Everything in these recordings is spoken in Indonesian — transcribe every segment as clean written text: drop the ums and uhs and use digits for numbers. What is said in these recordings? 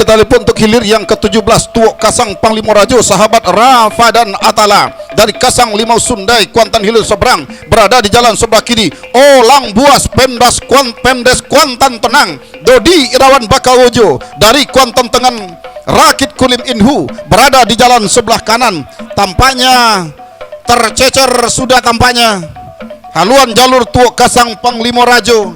kita lihat untuk hilir yang ke-17 Tuok Kasang Panglima Rajo sahabat Rafa dan Atala dari Kasang Limau Sundai Kuantan Hilir seberang berada di jalan sebelah kiri. Olang Buas Pemdes Kuantan Tenang Dodi Irawan Bakawojo dari Kuantan Tengan Rakit Kulim Inhu berada di jalan sebelah kanan. Tampaknya tercecer sudah tampaknya haluan jalur Tuok Kasang Panglima Rajo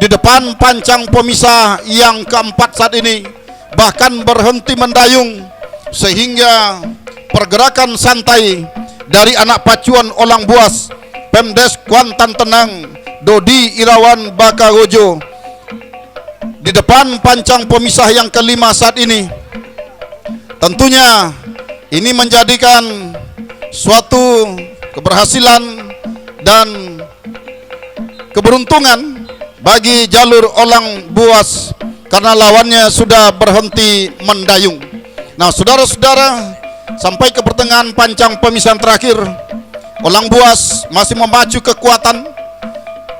di depan pancang pemisah yang keempat saat ini bahkan berhenti mendayung, sehingga pergerakan santai dari anak pacuan Olang Buas Pemdes Kuantan Tenang Dodi Irawan Bakawojo di depan pancang pemisah yang kelima saat ini. Tentunya ini menjadikan suatu keberhasilan dan keberuntungan bagi jalur Olang Buas karena lawannya sudah berhenti mendayung. Nah, saudara-saudara, sampai ke pertengahan pancang pemisahan terakhir, Olang Buas masih memacu kekuatan.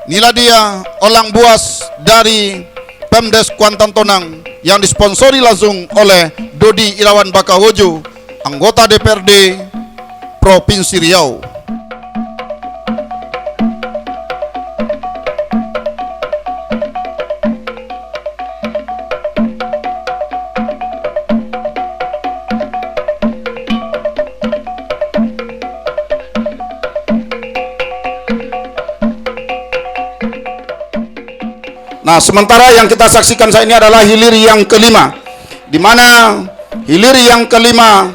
Inilah dia Olang Buas dari Pemdes Kuantan Tenang yang disponsori langsung oleh Dodi Irawan Bakawojo, anggota DPRD Provinsi Riau. Nah, sementara yang kita saksikan saat ini adalah hilir yang kelima, di mana hilir yang kelima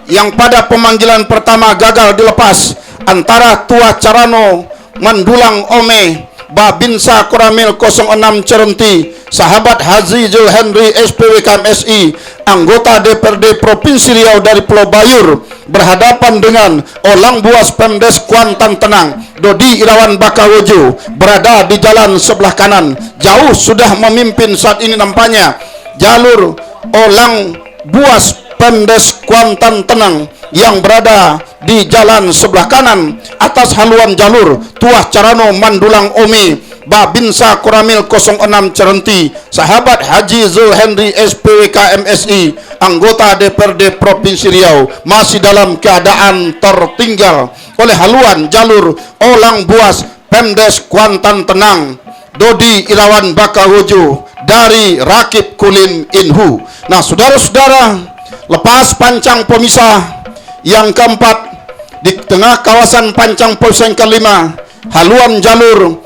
yang pada pemanggilan pertama gagal dilepas antara Tua Carano Mandulang Ome Babinsa Koramil 06 Cerenti sahabat Haji Zul Henry SPWK MSI anggota DPRD Provinsi Riau dari Pulau Bayur berhadapan dengan Olang Buas Pemdes Kuantan Tenang Dodi Irawan Bakawojo berada di jalan sebelah kanan, jauh sudah memimpin saat ini nampaknya jalur Olang Buas Pemdes Kuantan Tenang yang berada di jalan sebelah kanan atas haluan jalur Tuah Carano Mandulang Ome Babinsa Koramil 06 Cerenti sahabat Haji Zul Henry SPWK MSI anggota DPRD Provinsi Riau masih dalam keadaan tertinggal oleh haluan jalur Olang Buas Pemdes Kuantan Tenang Dodi Irawan Bakawojo dari Rakit Kulim Inhu. Nah, saudara-saudara, lepas pancang pemisah yang keempat di tengah kawasan pancang pemisah yang kelima, haluan jalur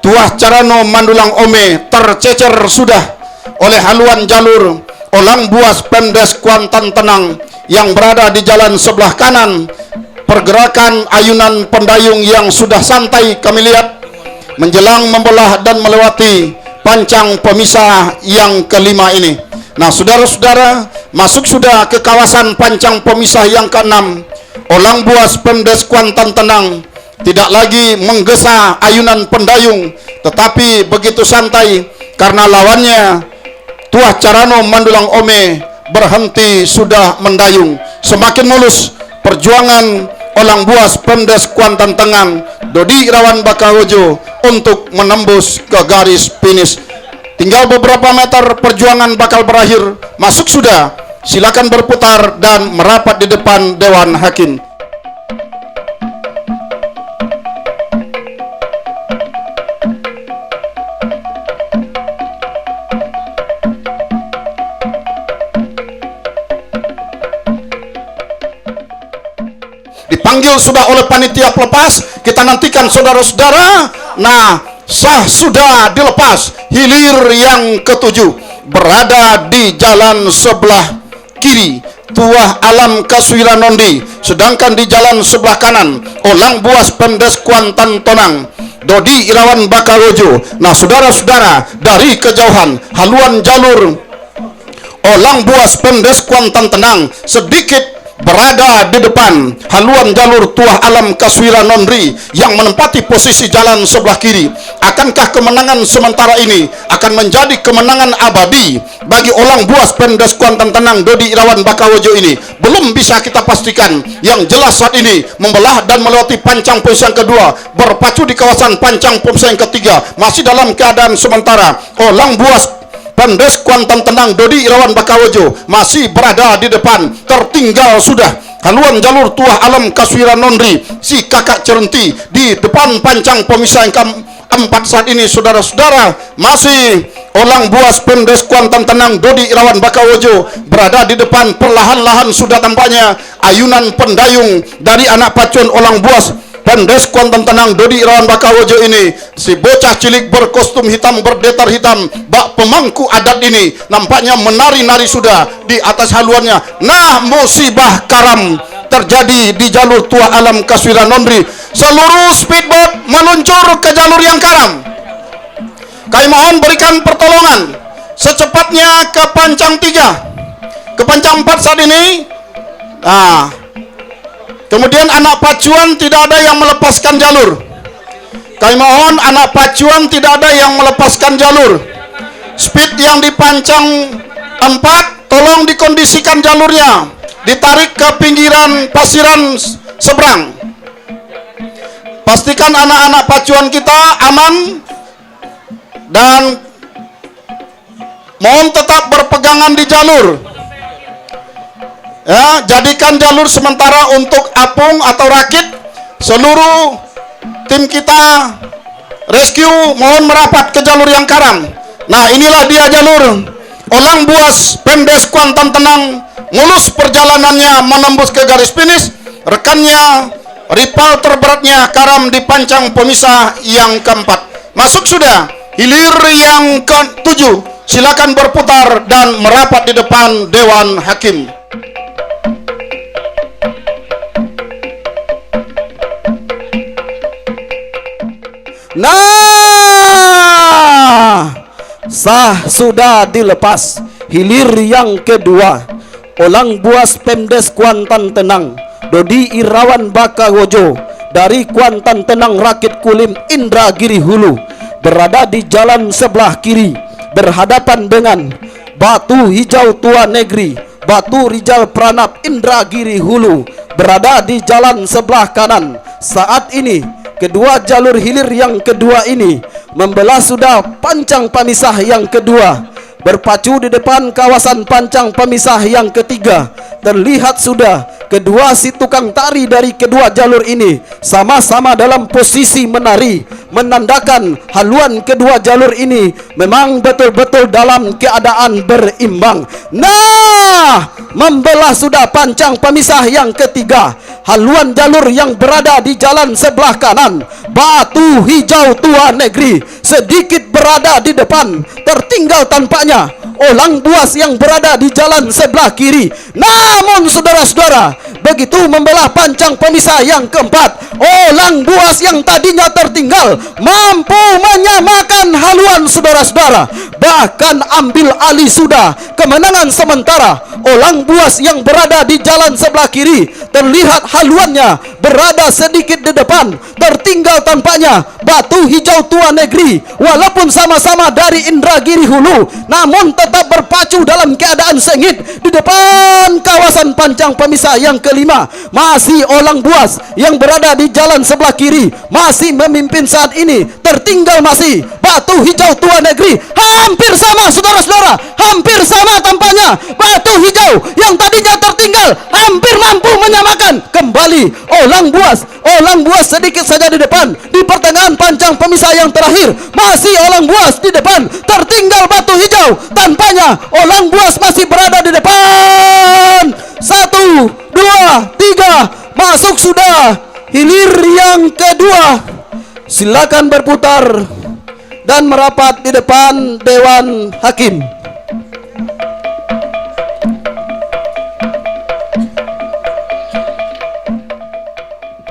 Tuah Carano Mandulang Ome tercecer sudah oleh haluan jalur Olang Buas Pemdes Kuantan Tenang yang berada di jalan sebelah kanan. Pergerakan ayunan pendayung yang sudah santai kami lihat menjelang membelah dan melewati pancang pemisah yang kelima ini. Nah, saudara-saudara, masuk sudah ke kawasan pancang pemisah yang keenam. Olang Buas Pemdes Kuantan Tenang tidak lagi menggesa ayunan pendayung, tetapi begitu santai karena lawannya Tuah Carano Mandulang Ome berhenti sudah mendayung. Semakin mulus perjuangan Olang Buas Pemdes Kuantan Tenang Dodi Irawan Bakawojo untuk menembus ke garis finish. Tinggal beberapa meter perjuangan bakal berakhir. Masuk sudah, silakan berputar dan merapat di depan Dewan Hakim. Dipanggil sudah oleh panitia pelepas, kita nantikan saudara-saudara. Nah, sah sudah dilepas. Hilir yang ketujuh berada di jalan sebelah kiri Tuah Alam Kaswiranondi, sedangkan di jalan sebelah kanan Olang Buas Pemdes Kuantan Tenang Dodi Irawan Bakawojo. Nah, saudara-saudara, dari kejauhan haluan jalur Olang Buas Pemdes Kuantan Tenang sedikit berada di depan haluan jalur Tuah Alam Kaswiranondi yang menempati posisi jalan sebelah kiri. Akankah kemenangan sementara ini akan menjadi kemenangan abadi bagi Olang Buas Pemdes Kuantan Tenang Dodi Irawan Bakawojo ini? Belum bisa kita pastikan. Yang jelas saat ini membelah dan melewati pancang posisi yang kedua, berpacu di kawasan pancang posisi yang ketiga, masih dalam keadaan sementara Olang Buas Pendes Kuantan Tenang Dodi Irawan Bakawojo masih berada di depan. Tertinggal sudah haluan jalur Tuah Alam Kaswira Nondri si kakak Cerenti di depan pancang pemisah yang keempat saat ini. Saudara-saudara, masih Olang Buas Pendes Kuantan Tenang Dodi Irawan Bakawojo berada di depan. Perlahan-lahan sudah tampaknya ayunan pendayung dari anak pacuan Olang Buas Pendes Kuantan Tenang Dodi Irawan Bakawojo ini. Si bocah cilik berkostum hitam berdetar hitam, bak pemangku adat ini nampaknya menari-nari sudah di atas haluannya. Nah, musibah karam terjadi di jalur Tuah Alam Kaswira Nondri. Seluruh speedboat meluncur ke jalur yang karam. Kami mohon berikan pertolongan secepatnya ke pancang 3, ke pancang 4 saat ini. Kemudian anak pacuan tidak ada yang melepaskan jalur. Kami mohon anak pacuan tidak ada yang melepaskan jalur. Speed yang dipancang 4 tolong dikondisikan jalurnya, ditarik ke pinggiran pasiran seberang. Pastikan anak-anak pacuan kita aman dan mohon tetap berpegangan di jalur. Ya, jadikan jalur sementara untuk apung atau rakit. Seluruh tim kita rescue mohon merapat ke jalur yang karam. Nah, inilah dia jalur Olang Buas Pendes Kuantan Tenang mulus perjalanannya menembus ke garis finish. Rekannya rival terberatnya karam di pancang pemisah yang keempat. Masuk sudah hilir yang ke-7. Silakan berputar dan merapat di depan Dewan Hakim. Nah, sah sudah dilepas hilir yang kedua. Olang Buas Pendes Kuantan Tenang Dodi Irawan Bakawojo dari Kuantan Tenang Rakit Kulim Indragiri Hulu berada di jalan sebelah kiri berhadapan dengan Batu Hijau Tua Negeri Batu Rijal Pranap Indragiri Hulu berada di jalan sebelah kanan. Saat ini kedua jalur hilir yang kedua ini membelah sudah pancang pemisah yang kedua. Berpacu di depan kawasan pancang pemisah yang ketiga. Terlihat sudah kedua si tukang tari dari kedua jalur ini sama-sama dalam posisi menari, menandakan haluan kedua jalur ini memang betul-betul dalam keadaan berimbang. Nah, membelah sudah pancang pemisah yang ketiga. Haluan jalur yang berada di jalan sebelah kanan Batu Hijau Tua Negeri sedikit berada di depan. Tertinggal tampaknya Olang Buas yang berada di jalan sebelah kiri. Namun saudara-saudara, begitu membelah pancang pemisah yang keempat, Olang Buas yang tadinya tertinggal mampu menyamakan haluan saudara-saudara, bahkan ambil alih sudah kemenangan sementara. Olang Buas yang berada di jalan sebelah kiri terlihat haluannya berada sedikit di depan. Tertinggal tampaknya Batu Hijau Tua Negeri walaupun sama-sama dari Indragiri Hulu, namun tetap berpacu dalam keadaan sengit di depan kawasan pancang pemisah yang kelima. Masih Olang Buas yang berada di jalan sebelah kiri masih memimpin saat ini. Tertinggal masih Batu Hijau Tua Negeri. Hampir sama saudara-saudara, hampir sama tampaknya. Batu Hijau yang tadinya tertinggal hampir mampu menyamakan kembali Olang Buas. Olang Buas sedikit saja di depan di pertengahan pancang pemisah yang terakhir. Masih Olang Buas di depan, tertinggal Batu Hijau. Tampaknya Olang Buas masih berada di depan. 1, 2, 3, masuk sudah hilir yang kedua. Silakan berputar dan merapat di depan Dewan Hakim.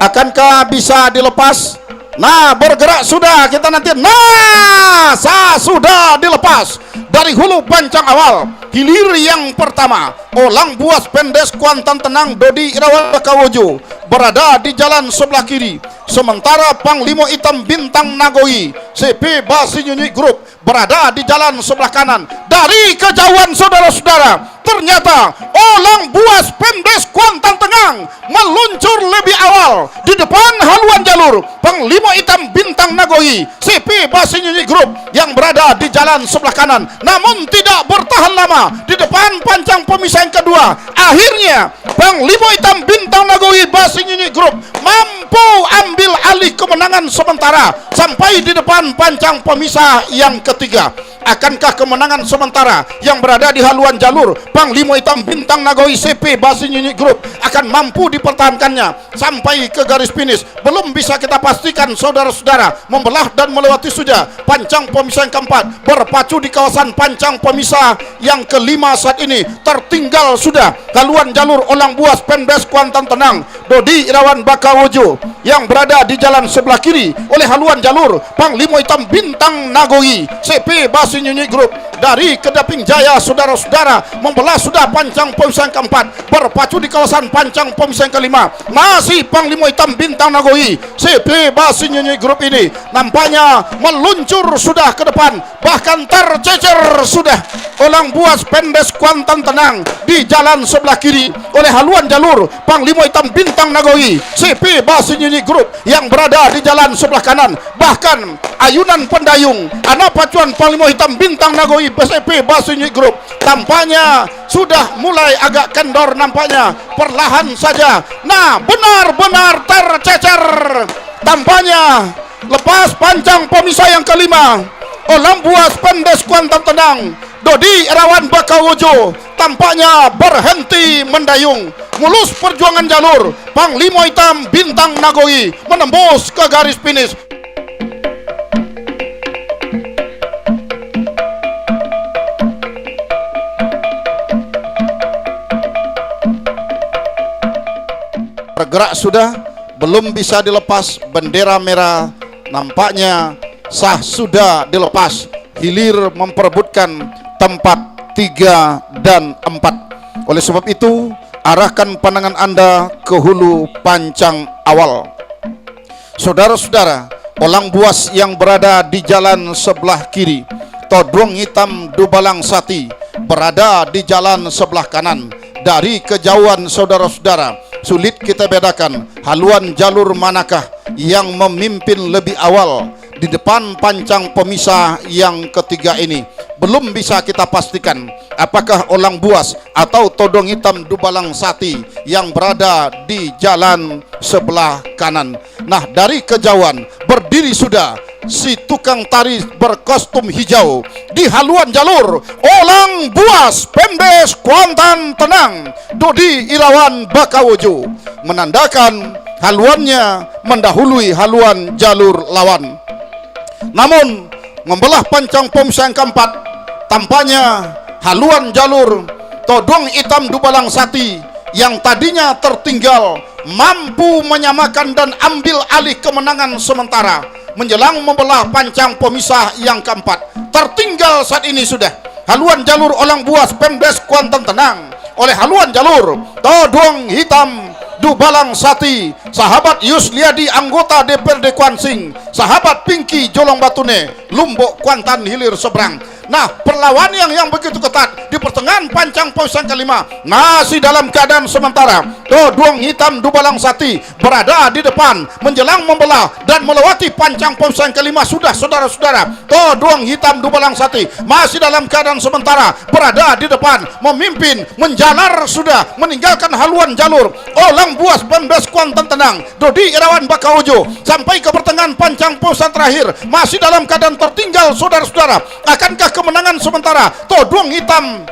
Akankah bisa dilepas? Nah, bergerak sudah kita nanti. Nah, sudah dilepas dari hulu pancang awal. Hilir yang pertama, Olang Buas Pendes Kuantan Tenang Dodi Irawan Bakawojo berada di jalan sebelah kiri. Sementara Panglima Hitam Bintang Nagoi CP Basinyunyi Group berada di jalan sebelah kanan. Dari kejauhan saudara-saudara, ternyata Olang Buas Pendes Kuantan Tenang meluncur lebih awal di depan haluan jalur. Panglima Hitam Bintang Nagoi Nagoi, CP Basinyunyi Group yang berada di jalan sebelah kanan, namun tidak bertahan lama di depan pancang pemisah yang kedua. Akhirnya Panglima Hitam Bintang Nagoi Basinyunyi Group mampu ambil alih kemenangan sementara sampai di depan pancang pemisah yang ketiga. Akankah kemenangan sementara yang berada di haluan jalur Panglima Hitam Bintang Nagoi CP Basinyunyi Group akan mampu dipertahankannya sampai ke garis finish? Belum bisa kita pastikan, saudara-saudara. Membelah dan melewati sudah pancang pemisah yang keempat, berpacu di kawasan pancang pemisah yang kelima saat ini. Tertinggal sudah haluan jalur Olang Buas Pemdes Kuantan Tenang Dodi Irawan Bakawojo yang berada di jalan sebelah kiri oleh haluan jalur Panglima Hitam Bintang Nagoi CP Basinyunyi Group dari Kedaping Jaya. Saudara-saudara, membelah sudah pancang pemisah yang keempat, berpacu di kawasan pancang pemisah yang kelima. Masih Panglima Hitam Bintang Nagoi CP Basinyunyi Group ini nampaknya meluncur sudah ke depan, bahkan tercecer sudah Olang Buas Pemdes Kuantan Tenang di jalan sebelah kiri oleh haluan jalur Panglima Hitam Bintang Nagoi CP Basinyunyi Group yang berada di jalan sebelah kanan. Bahkan ayunan pendayung anak pacuan Panglima Hitam Bintang Nagoi CP Basinyunyi Group tampaknya sudah mulai agak kendor, nampaknya perlahan saja. Nah, benar-benar tercecer tampaknya. Lepas pancang pemisah yang kelima, Olang Buas Pemdes Kuantan Tenang Dodi Irawan Bakawojo tampaknya berhenti mendayung. Mulus perjuangan jalur Panglima Hitam Bintang Nagoi menembus ke garis finish. Bergerak sudah, belum bisa dilepas bendera merah, nampaknya sah sudah dilepas. Hilir memperebutkan tempat 3 dan 4. Oleh sebab itu, arahkan pandangan Anda ke hulu pancang awal. Saudara-saudara, Olang Buas yang berada di jalan sebelah kiri, Todong Hitam Dubalang Sati berada di jalan sebelah kanan. Dari kejauhan, saudara-saudara, sulit kita bedakan haluan jalur manakah yang memimpin lebih awal di depan pancang pemisah yang ketiga ini. Belum bisa kita pastikan apakah Olang Buas atau Todong Hitam Dubalang Sati yang berada di jalan sebelah kanan. Nah, dari kejauhan berdiri sudah si tukang tari berkostum hijau di haluan jalur Olang Buas Pemdes Kuantan Tenang Dodi Irawan Bakawojo, menandakan haluannya mendahului haluan jalur lawan. Namun membelah pancang pemisah yang keempat, tampaknya haluan jalur Todong Hitam Dubalang Sati yang tadinya tertinggal mampu menyamakan dan ambil alih kemenangan sementara menjelang membelah pancang pemisah yang keempat. Tertinggal saat ini sudah haluan jalur Olang Buas Pemdes Kuantan Tenang oleh haluan jalur Todong Hitam Dubalang Sati, sahabat Yusliadi anggota DPRD Kuansing, sahabat Pinky Jolong Batune, Lumbok Kuantan Hilir seberang. Nah, perlawanan yang begitu ketat di pertengahan pancang pemisah kelima masih dalam keadaan sementara. Todong Hitam Dubalang Sati berada di depan menjelang membelah dan melewati pancang pemisah kelima sudah, saudara-saudara. Todong Hitam Dubalang Sati masih dalam keadaan sementara berada di depan, memimpin, menjalar sudah, meninggalkan haluan jalur Olang Buas Pemdes Kuantan Tenang Dodi Irawan Bakawojo sampai ke pertengahan pancang pemisah terakhir masih dalam keadaan tertinggal, saudara-saudara. Akankah kemenangan sementara Todong Hitam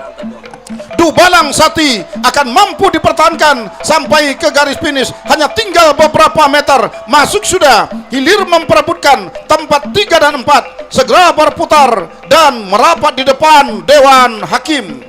Dubalang Sati akan mampu dipertahankan sampai ke garis finish? Hanya tinggal beberapa meter masuk sudah. Hilir memperebutkan tempat 3 dan 4, segera berputar dan merapat di depan Dewan Hakim.